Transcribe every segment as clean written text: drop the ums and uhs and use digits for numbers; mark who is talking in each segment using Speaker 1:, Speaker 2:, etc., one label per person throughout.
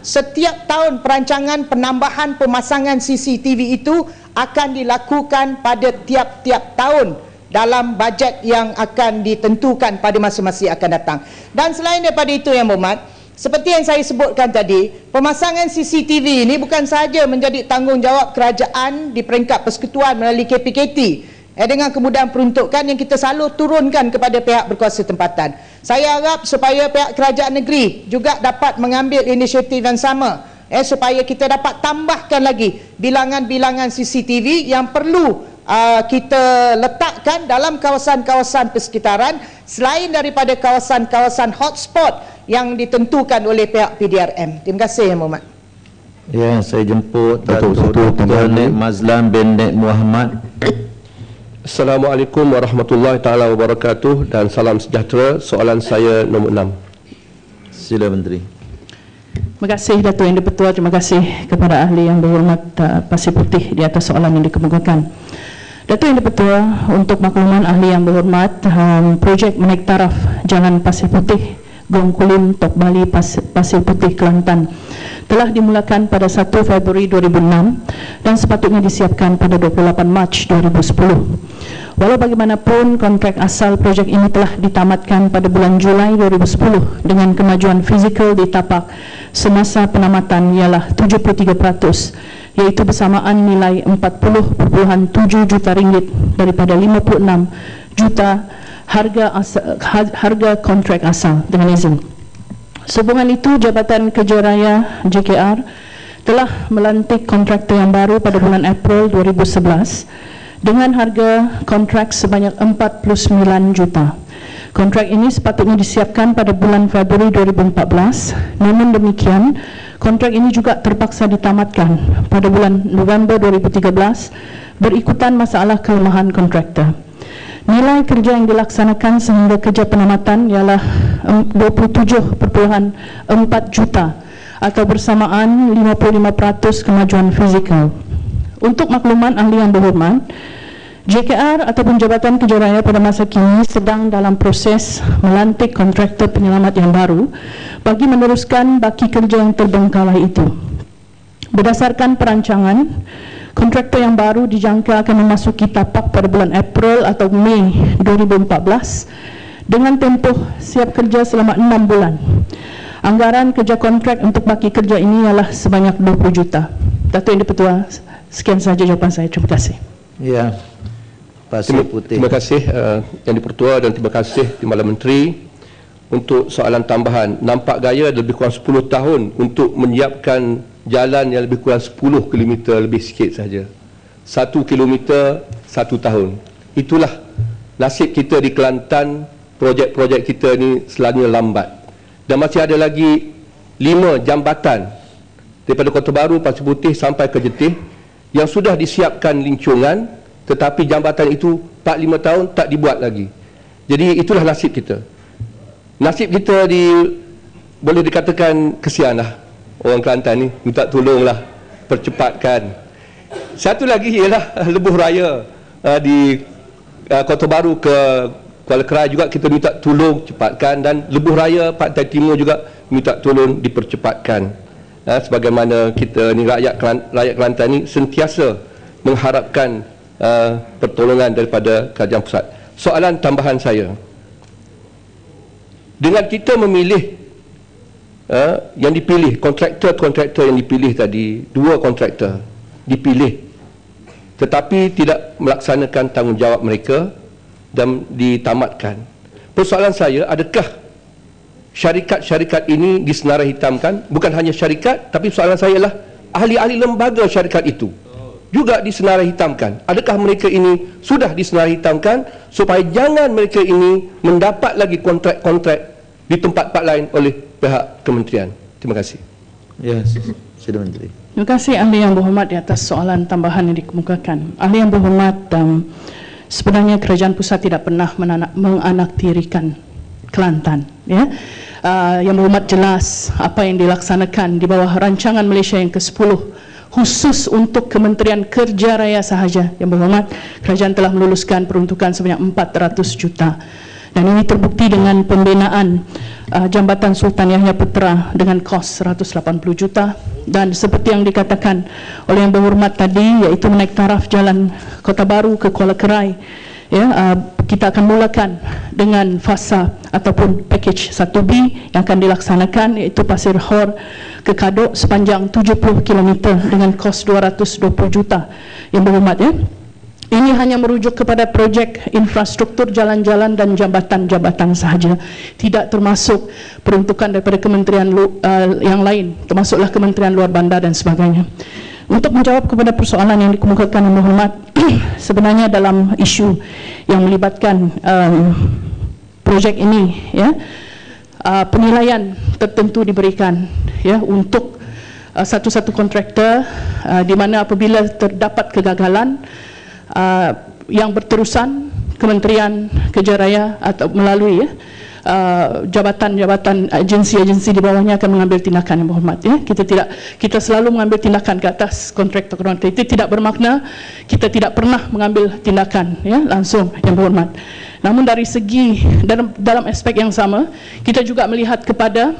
Speaker 1: setiap tahun perancangan penambahan pemasangan CCTV itu akan dilakukan pada tiap-tiap tahun dalam bajet yang akan ditentukan pada masa-masa yang akan datang. Dan selain daripada itu, Yang Berhormat, seperti yang saya sebutkan tadi, pemasangan CCTV ini bukan sahaja menjadi tanggungjawab kerajaan di peringkat persekutuan melalui KPKT dengan kemudahan peruntukan yang kita selalu turunkan kepada pihak berkuasa tempatan. Saya harap supaya pihak kerajaan negeri juga dapat mengambil inisiatif yang sama supaya kita dapat tambahkan lagi bilangan-bilangan CCTV yang perlu kita letakkan dalam kawasan-kawasan persekitaran selain daripada kawasan-kawasan hotspot yang ditentukan oleh pihak PDRM. Terima kasih, Yang Berhormat.
Speaker 2: Ya, saya jemput Datuk Dr. Nek Mazlan bin Nek Muhammad.
Speaker 3: Assalamualaikum warahmatullahi taala wabarakatuh dan salam sejahtera. Soalan saya nombor 6.
Speaker 2: Sila Menteri.
Speaker 4: Terima kasih Datuk Yang di-Pertua. Terima kasih kepada ahli yang berhormat Pasir Putih di atas soalan yang dikemukakan. Datuk Yang di-Pertua, untuk makluman ahli yang berhormat, projek menaik taraf Jalan Pasir Putih, Gong Kulim, Tok Bali, Pasir Putih, Kelantan telah dimulakan pada 1 Februari 2006 dan sepatutnya disiapkan pada 28 Mac 2010. Walau bagaimanapun, kontrak asal projek ini telah ditamatkan pada bulan Julai 2010 dengan kemajuan fizikal di tapak semasa penamatan ialah 73%, iaitu bersamaan nilai 40.7 juta ringgit daripada 56 juta harga kontrak asal dengan izin. Sehubungan itu, Jabatan Kerja Raya JKR telah melantik kontraktor yang baru pada bulan April 2011 dengan harga kontrak sebanyak 49 juta. Kontrak ini sepatutnya disiapkan pada bulan Februari 2014, namun demikian kontrak ini juga terpaksa ditamatkan pada bulan November 2013 berikutan masalah kelemahan kontraktor. Nilai kerja yang dilaksanakan sehingga kerja penamatan ialah 27.4 juta atau bersamaan 55% kemajuan fizikal. Untuk makluman ahli yang berhormat, JKR ataupun Jabatan Kerja Raya pada masa kini sedang dalam proses melantik kontraktor penyelamat yang baru bagi meneruskan baki kerja yang terbengkalai itu. Berdasarkan perancangan, kontraktor yang baru dijangka akan memasuki tapak pada bulan April atau Mei 2014 dengan tempoh siap kerja selama 6 bulan. Anggaran kerja kontrak untuk baki kerja ini ialah sebanyak 20 juta. Datuk Yang di-Pertua, sekian sahaja jawapan saya. Terima kasih.
Speaker 2: Ya, Pasir Putih.
Speaker 3: Terima kasih Yang di-Pertua dan terima kasih Timbalan Menteri. Untuk soalan tambahan, nampak gaya lebih kurang 10 tahun untuk menyiapkan jalan yang lebih kurang 10 km lebih sikit saja. 1 kilometer 1 tahun. Itulah nasib kita di Kelantan. Projek-projek kita ni selalunya lambat. Dan masih ada lagi 5 jambatan daripada Kota Baru, Pasir Putih sampai ke Jetih yang sudah disiapkan lincongan, tetapi jambatan itu 4-5 tahun tak dibuat lagi. Jadi itulah nasib kita. Nasib kita boleh dikatakan kesianlah. Orang Kelantan ni minta tolonglah, percepatkan. Satu lagi ialah lebuh raya di Kota Baru ke Kuala Kerai juga kita minta tolong cepatkan, dan lebuh raya Pantai Timur juga minta tolong dipercepatkan. Sebagaimana kita ni rakyat Kelantan ni sentiasa mengharapkan pertolongan daripada kerajaan pusat. Soalan tambahan saya, dengan kita memilih yang dipilih, kontraktor yang dipilih tadi, 2 kontraktor dipilih tetapi tidak melaksanakan tanggungjawab mereka dan ditamatkan. Persoalan saya, adakah syarikat-syarikat ini disenarai hitamkan? Bukan hanya syarikat, tapi soalan saya ialah ahli-ahli lembaga syarikat itu juga disenarai hitamkan. Adakah mereka ini sudah disenarai hitamkan supaya jangan mereka ini mendapat lagi kontrak-kontrak di tempat-tempat lain oleh pihak kementerian? Terima kasih.
Speaker 2: Ya, Sila Menteri.
Speaker 4: Terima kasih ahli yang berhormat di atas soalan tambahan yang dikemukakan. Ahli yang berhormat, sebenarnya kerajaan pusat tidak pernah menganaktirikan Kelantan. Ya. Yang berhormat jelas apa yang dilaksanakan di bawah rancangan Malaysia yang ke-10 khusus untuk Kementerian Kerja Raya sahaja. Yang berhormat, kerajaan telah meluluskan peruntukan sebanyak 400 juta. Dan ini terbukti dengan pembinaan Jambatan Sultan Yahya Putra dengan kos 180 juta, dan seperti yang dikatakan oleh Yang Berhormat tadi, iaitu menaik taraf jalan Kota Baru ke Kuala Kerai, ya, kita akan mulakan dengan fasa ataupun package 1B yang akan dilaksanakan, iaitu Pasir Hor ke Kadok sepanjang 70 km dengan kos 220 juta. Yang Berhormat, ya, ini hanya merujuk kepada projek infrastruktur jalan-jalan dan jambatan-jambatan sahaja, tidak termasuk peruntukan daripada kementerian yang lain, termasuklah Kementerian Luar Bandar dan sebagainya. Untuk menjawab kepada persoalan yang dikemukakan Yang Berhormat, sebenarnya dalam isu yang melibatkan projek ini, ya, penilaian tertentu diberikan, ya, untuk satu-satu kontraktor, di mana apabila terdapat kegagalan yang berterusan, Kementerian Kerja Raya atau melalui, ya, jabatan-jabatan agensi-agensi di bawahnya akan mengambil tindakan. Yang Berhormat, ya, kita selalu mengambil tindakan ke atas kontraktor-kontraktor. Itu tidak bermakna kita tidak pernah mengambil tindakan, ya, langsung. Yang Berhormat, namun dari segi dalam aspek yang sama, kita juga melihat kepada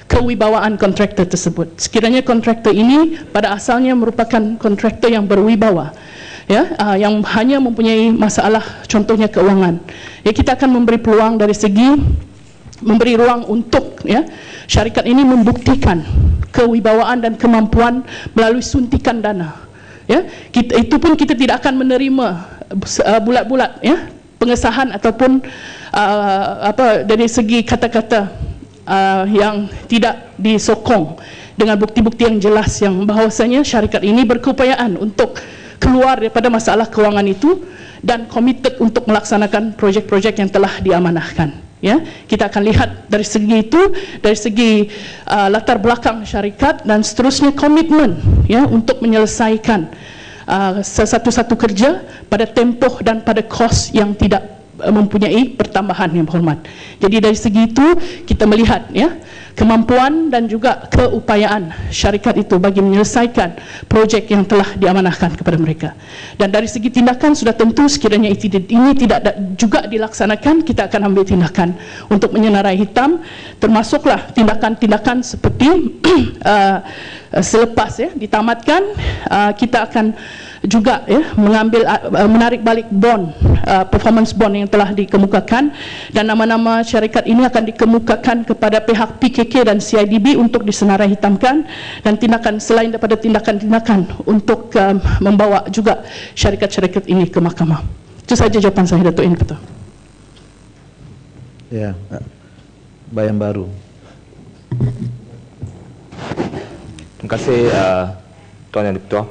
Speaker 4: kewibawaan kontraktor tersebut. Sekiranya kontraktor ini pada asalnya merupakan kontraktor yang berwibawa, ya, yang hanya mempunyai masalah contohnya keuangan, ya, kita akan memberi peluang dari segi memberi ruang untuk, ya, syarikat ini membuktikan kewibawaan dan kemampuan melalui suntikan dana, ya. Itu pun kita tidak akan menerima bulat-bulat, ya, pengesahan ataupun dari segi kata-kata yang tidak disokong dengan bukti-bukti yang jelas yang bahawasanya syarikat ini berkeupayaan untuk keluar daripada masalah kewangan itu dan komited untuk melaksanakan projek-projek yang telah diamanahkan, ya. Kita akan lihat dari segi itu, dari segi latar belakang syarikat dan seterusnya komitmen, ya, untuk menyelesaikan satu-satu kerja pada tempoh dan pada kos yang tidak mempunyai pertambahan. Yang Berhormat, jadi dari segi itu kita melihat, ya, kemampuan dan juga keupayaan syarikat itu bagi menyelesaikan projek yang telah diamanahkan kepada mereka. Dan dari segi tindakan sudah tentu sekiranya ini tidak juga dilaksanakan, kita akan ambil tindakan untuk menyenarai hitam, termasuklah tindakan-tindakan seperti selepas, ya, ditamatkan, kita akan juga, ya, menarik balik bond, performance bond yang telah dikemukakan, dan nama-nama syarikat ini akan dikemukakan kepada pihak PKK dan CIDB untuk disenarai hitamkan, dan tindakan selain daripada tindakan-tindakan untuk membawa juga syarikat-syarikat ini ke mahkamah. Itu saja jawapan saya, Datuk Yang Dipertua.
Speaker 2: Ya, Bayang Baru.
Speaker 5: Terima kasih Tuan Yang Dipertua.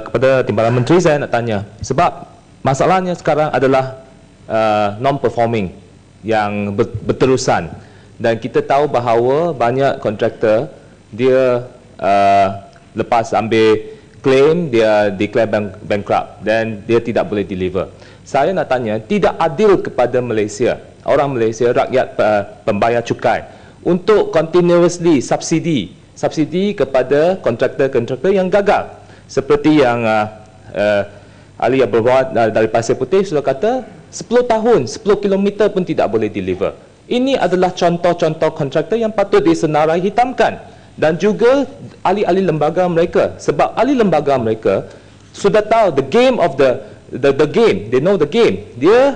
Speaker 5: Kepada Timbalan Menteri saya nak tanya, sebab masalahnya sekarang adalah non-performing yang berterusan, dan kita tahu bahawa banyak kontraktor dia lepas ambil claim dia declare bankrupt dan dia tidak boleh deliver. Saya nak tanya, tidak adil kepada Malaysia, orang Malaysia, rakyat pembayar cukai, untuk continuously subsidi kepada kontraktor-kontraktor yang gagal. Seperti yang ahli yang berbuat dari Pasir Putih sudah kata, 10 tahun, 10 km pun tidak boleh deliver. Ini adalah contoh-contoh kontraktor yang patut disenarai hitamkan, dan juga ahli-ahli lembaga mereka, sebab ahli lembaga mereka sudah tahu the game of the game, they know the game. Dia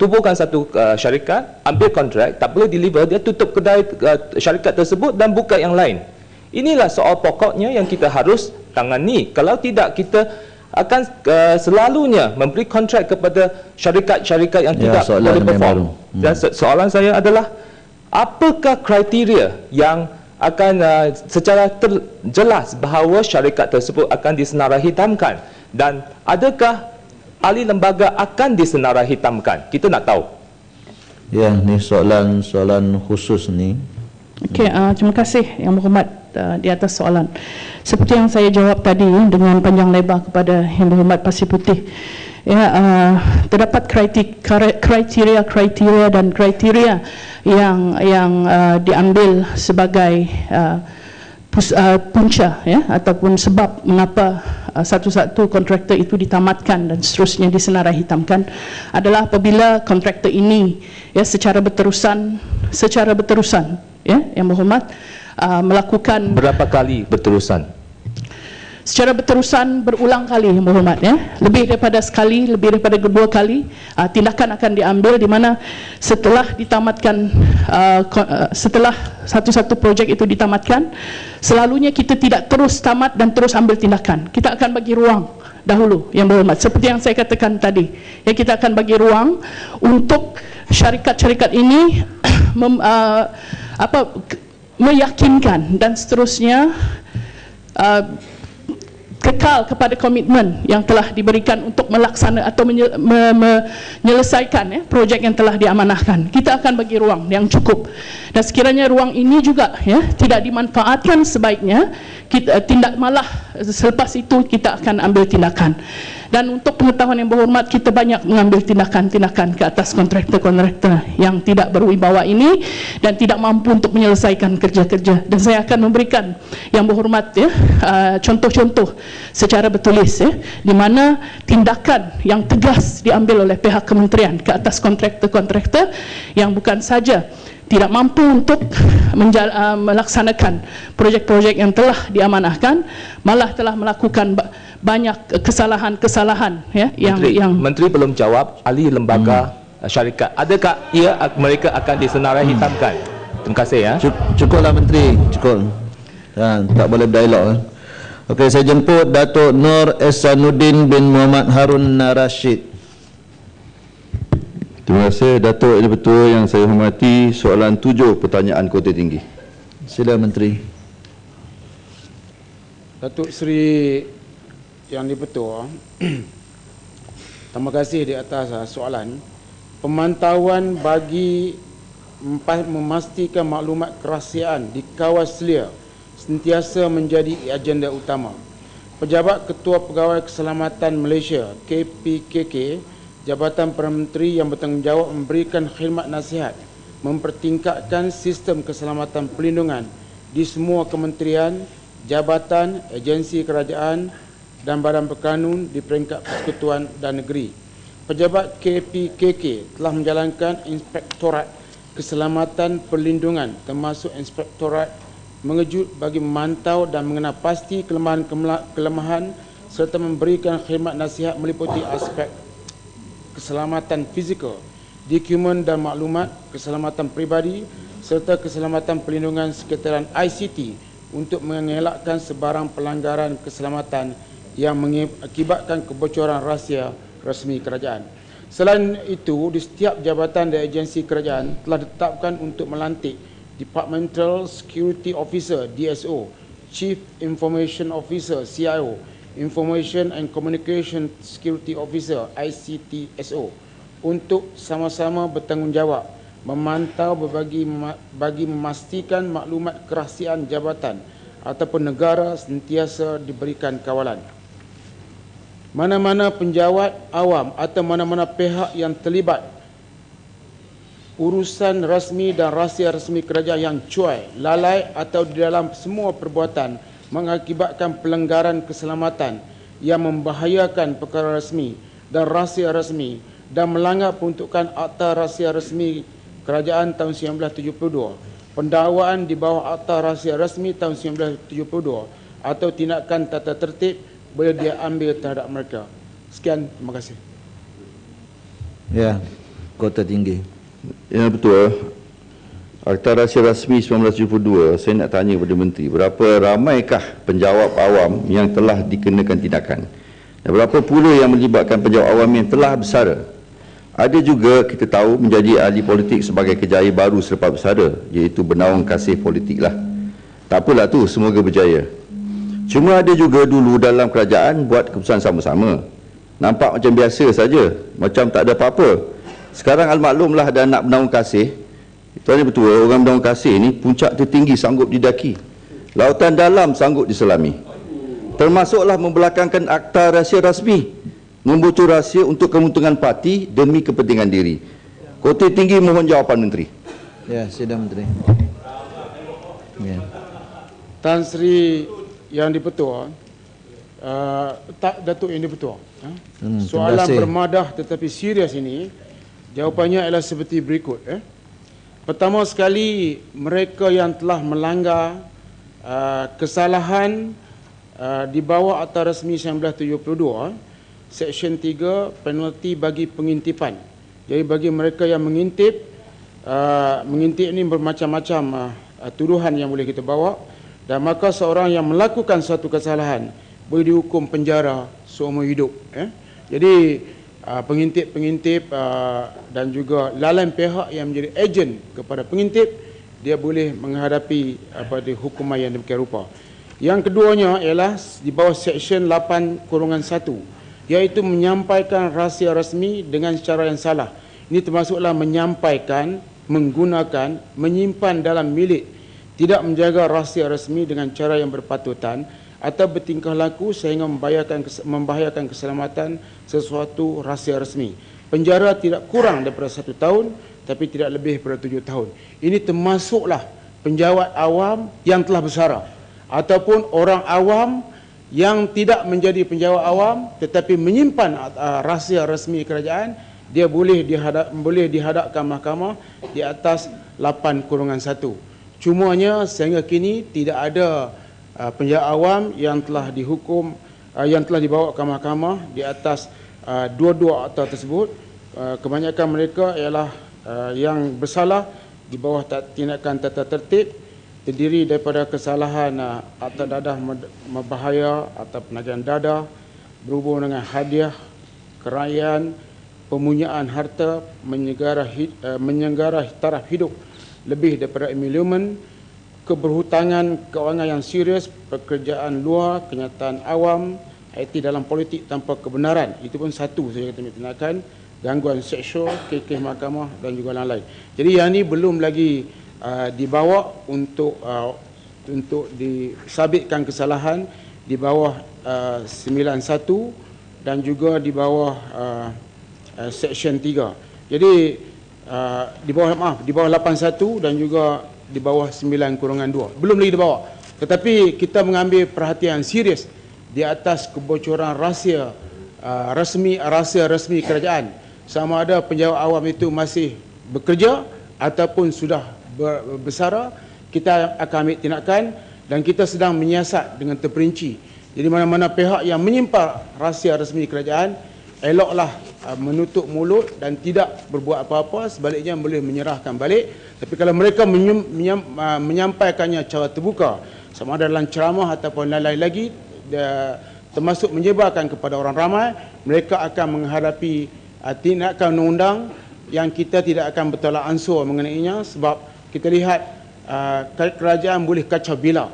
Speaker 5: tubuhkan satu syarikat, ambil kontrak, tak boleh deliver, dia tutup kedai syarikat tersebut dan buka yang lain. Inilah soal pokoknya yang kita harus tangani. Kalau tidak, kita akan selalunya memberi kontrak kepada syarikat-syarikat yang tidak boleh perform. Dan soalan saya adalah, apakah kriteria yang akan secara jelas bahawa syarikat tersebut akan disenarai hitamkan, dan adakah ahli lembaga akan disenarai hitamkan? Kita nak tahu.
Speaker 2: Ya, ni soalan khusus ni.
Speaker 4: Okey, terima kasih Yang Berhormat di atas soalan. Seperti yang saya jawab tadi dengan panjang lebar kepada Yang Berhormat Pasir Putih, ya, terdapat kriteria yang diambil sebagai punca ya, ataupun sebab mengapa satu-satu kontraktor itu ditamatkan dan seterusnya disenarai hitamkan adalah apabila kontraktor ini ya secara berterusan ya, Yang Berhormat, melakukan
Speaker 5: Berapa kali berterusan?
Speaker 4: secara berterusan berulang kali, Yang Berhormat, ya, lebih daripada sekali, lebih daripada 2 kali, tindakan akan diambil di mana setelah ditamatkan, setelah satu-satu projek itu ditamatkan, selalunya kita tidak terus tamat dan terus ambil tindakan. Kita akan bagi ruang dahulu, Yang Berhormat, seperti yang saya katakan tadi, ya, kita akan bagi ruang untuk syarikat-syarikat ini meyakinkan dan seterusnya kekal kepada komitmen yang telah diberikan untuk melaksanakan atau menyelesaikan ya, projek yang telah diamanahkan. Kita akan bagi ruang yang cukup, dan sekiranya ruang ini juga ya tidak dimanfaatkan sebaiknya, kita malah selepas itu kita akan ambil tindakan. Dan untuk pengetahuan Yang Berhormat, kita banyak mengambil tindakan-tindakan ke atas kontraktor-kontraktor yang tidak berwibawa ini dan tidak mampu untuk menyelesaikan kerja-kerja. Dan saya akan memberikan Yang Berhormat ya contoh-contoh secara bertulis ya, di mana tindakan yang tegas diambil oleh pihak kementerian ke atas kontraktor-kontraktor yang bukan saja tidak mampu untuk melaksanakan projek-projek yang telah diamanahkan, malah telah melakukan banyak kesalahan-kesalahan ya,
Speaker 5: Menteri belum jawab ahli lembaga syarikat. Adakah mereka akan disenarai hitamkan? Terima kasih ya.
Speaker 2: Cukuplah Menteri, cukup. Tak boleh berdialog. Okey, saya jemput Datuk Nur Ehsanuddin bin Muhammad Harun Rashid.
Speaker 6: Terima kasih Datuk Yang Dipertua yang saya hormati. Soalan 7, pertanyaan Kota Tinggi.
Speaker 2: Sila Menteri.
Speaker 7: Datuk Seri Yang Dipertua, terima kasih di atas soalan. Pemantauan bagi memastikan maklumat kerahsiaan di kawal selia sentiasa menjadi agenda utama. Pejabat Ketua Pegawai Keselamatan Malaysia KPKK, Jabatan Perdana Menteri yang bertanggungjawab memberikan khidmat nasihat, mempertingkatkan sistem keselamatan perlindungan di semua kementerian, jabatan, agensi kerajaan dan badan berkanun di peringkat persekutuan dan negeri. Pejabat KPKK telah menjalankan Inspektorat Keselamatan Perlindungan termasuk Inspektorat Mengejut bagi memantau dan mengenal pasti kelemahan serta memberikan khidmat nasihat meliputi aspek keselamatan fizikal, dokumen dan maklumat, keselamatan peribadi serta keselamatan perlindungan sekretarian ICT untuk mengelakkan sebarang pelanggaran keselamatan yang mengakibatkan kebocoran rahsia rasmi kerajaan. Selain itu, di setiap jabatan dan agensi kerajaan telah ditetapkan untuk melantik Departmental Security Officer DSO, Chief Information Officer CIO, Information and Communication Security Officer ICTSO untuk sama-sama bertanggungjawab memantau bagi memastikan maklumat kerahsiaan jabatan ataupun negara sentiasa diberikan kawalan. Mana-mana penjawat awam atau mana-mana pihak yang terlibat urusan rasmi dan rahsia rasmi kerajaan yang cuai, lalai atau di dalam semua perbuatan mengakibatkan pelanggaran keselamatan yang membahayakan perkara rasmi dan rahsia rasmi dan melanggar peruntukan Akta Rahsia Rasmi Kerajaan tahun 1972, pendakwaan di bawah Akta Rahsia Rasmi tahun 1972 atau tindakan tata tertib boleh dia ambil terhadap mereka. Sekian, terima kasih.
Speaker 2: Ya, Kota Tinggi.
Speaker 6: Yang Dipertua, Akta Rahsia Rasmi 1972, saya nak tanya kepada Menteri, berapa ramaikah penjawab awam yang telah dikenakan tindakan? Dan berapa pula yang melibatkan penjawab awam yang telah bersara? Ada juga kita tahu menjadi ahli politik sebagai kejayaan baru selepas bersara, iaitu bernaung kasih politik lah. Tak apalah tu, semoga berjaya. Cuma ada juga dulu dalam kerajaan buat keputusan sama-sama. Nampak macam biasa saja, macam tak ada apa-apa. Sekarang al-maklumlah ada anak bernaung kasih. Tuan Yang Dipertua, orang bernaung kasih ni puncak tertinggi sanggup didaki, lautan dalam sanggup diselami. Termasuklah membelakangkan Akta Rahsia Rasmi, membocor rahsia untuk keuntungan parti demi kepentingan diri. Kota Tinggi mohon jawapan Menteri.
Speaker 2: Ya, sidang Menteri. Ya.
Speaker 7: Tan Sri Yang di-Pertua, Datuk Yang di-Pertua, soalan bermadah tetapi serius ini, jawapannya adalah seperti berikut. Pertama sekali, mereka yang telah melanggar kesalahan di bawah Akta Rasmi 1972, Seksyen 3, penalti bagi pengintipan. Jadi bagi mereka yang mengintip ini bermacam-macam tuduhan yang boleh kita bawa, dan maka seorang yang melakukan suatu kesalahan boleh dihukum penjara seumur hidup. Jadi pengintip-pengintip dan juga lalaian pihak yang menjadi ejen kepada pengintip, dia boleh menghadapi hukuman yang demikian rupa. Yang keduanya ialah di bawah Seksyen 8(1), iaitu menyampaikan rahsia rasmi dengan cara yang salah. Ini termasuklah menyampaikan, menggunakan, menyimpan dalam milik, tidak menjaga rahsia rasmi dengan cara yang berpatutan atau bertingkah laku sehingga membahayakan keselamatan sesuatu rahsia rasmi. Penjara tidak kurang daripada 1 tahun, tapi tidak lebih daripada 7 tahun. Ini termasuklah penjawat awam yang telah bersara, ataupun orang awam yang tidak menjadi penjawat awam tetapi menyimpan rahsia rasmi kerajaan, dia boleh dihadapkan mahkamah di atas 8(1). Cumanya sehingga kini tidak ada penjawat awam yang telah dihukum, yang telah dibawa ke mahkamah di atas dua-dua akta tersebut. Kebanyakan mereka ialah yang bersalah di bawah tindakan tata tertib, terdiri daripada kesalahan akta dadah berbahaya atau penagihan dadah berhubung dengan hadiah, keraian, pemunyaan harta, menyenggara taraf hidup lebih daripada emolumen, keberhutangan kewangan yang serius, pekerjaan luar, kenyataan awam, aktif dalam politik tanpa kebenaran. Itu pun satu saja kita tindakan, gangguan seksual, kekeh mahkamah dan juga lain-lain. Jadi yang ini belum lagi dibawa untuk disabitkan kesalahan di bawah 91 dan juga di bawah Seksyen 3. Jadi di bawah 81 dan juga di bawah 9(2). Belum lagi dibawa. Tetapi kita mengambil perhatian serius di atas kebocoran rahsia rasmi kerajaan. Sama ada penjawat awam itu masih bekerja ataupun sudah bersara, kita akan ambil tindakan dan kita sedang menyiasat dengan terperinci. Jadi mana-mana pihak yang menyimpan rahsia rasmi kerajaan, eloklah menutup mulut dan tidak berbuat apa-apa, sebaliknya boleh menyerahkan balik. Tapi kalau mereka menyampaikannya secara terbuka, sama ada dalam ceramah ataupun lain-lain lagi, termasuk menyebarkan kepada orang ramai, mereka akan menghadapi tindakan undang-undang yang kita tidak akan bertolak ansur mengenainya, sebab kita lihat kerajaan boleh kacau bila,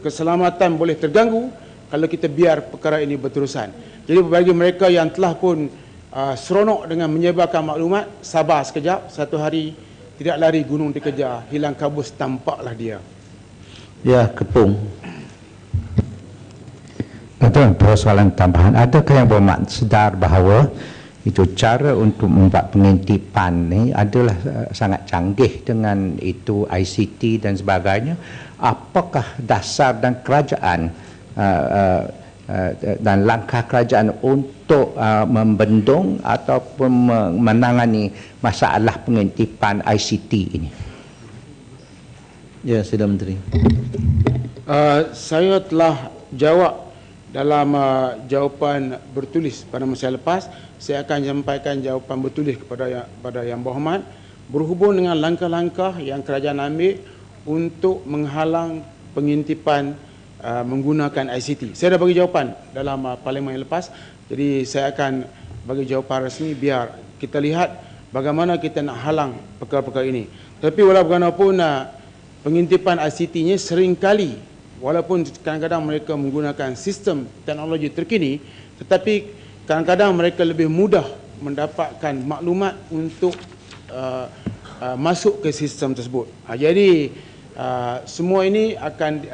Speaker 7: keselamatan boleh terganggu kalau kita biar perkara ini berterusan. Jadi bagi mereka yang telah pun seronok dengan menyebarkan maklumat, sabar sekejap, satu hari tidak lari gunung dikejar, hilang kabus tampaklah dia.
Speaker 8: Ya, Kepung. Betul, soalan tambahan. Adakah yang bermakna sedar bahawa itu cara untuk membuat pengintipan ni adalah sangat canggih dengan itu ICT dan sebagainya? Apakah dasar dan kerajaan dan langkah kerajaan untuk membendung ataupun menangani masalah pengintipan ICT ini?
Speaker 2: Ya, Sila Menteri.
Speaker 7: Saya telah jawab dalam jawapan bertulis pada masa lepas. Saya akan sampaikan jawapan bertulis kepada Yang Berhormat berhubung dengan langkah-langkah yang kerajaan ambil untuk menghalang pengintipan menggunakan ICT. Saya dah bagi jawapan dalam parlimen yang lepas, jadi saya akan bagi jawapan rasmi biar kita lihat bagaimana kita nak halang perkara-perkara ini. Tapi walaupun bagaimanapun pengintipan ICT-nya seringkali, walaupun kadang-kadang mereka menggunakan sistem teknologi terkini, tetapi kadang-kadang mereka lebih mudah mendapatkan maklumat untuk masuk ke sistem tersebut. Jadi semua ini akan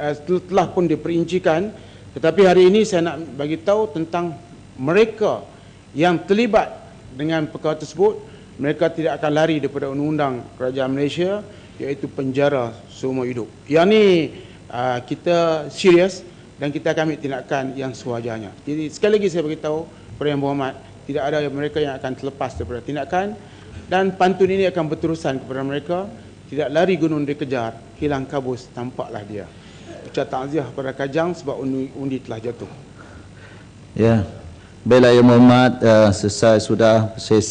Speaker 7: telah pun diperincikan, tetapi hari ini saya nak bagi tahu tentang mereka yang terlibat dengan perkara tersebut. Mereka tidak akan lari daripada undang-undang kerajaan Malaysia, iaitu penjara seumur hidup. Yang ni kita serius dan kita akan ambil tindakan yang sewajarnya. Jadi sekali lagi saya beritahu kepada Yang Berhormat, tidak ada mereka yang akan terlepas daripada tindakan, dan pantun ini akan berterusan kepada mereka. Tidak lari gunung dikejar, hilang kabus tampaklah dia. Ucap takziah kepada Kajang sebab undi telah jatuh.
Speaker 2: Ya, baiklah Yang Berhormat, selesai sudah sesi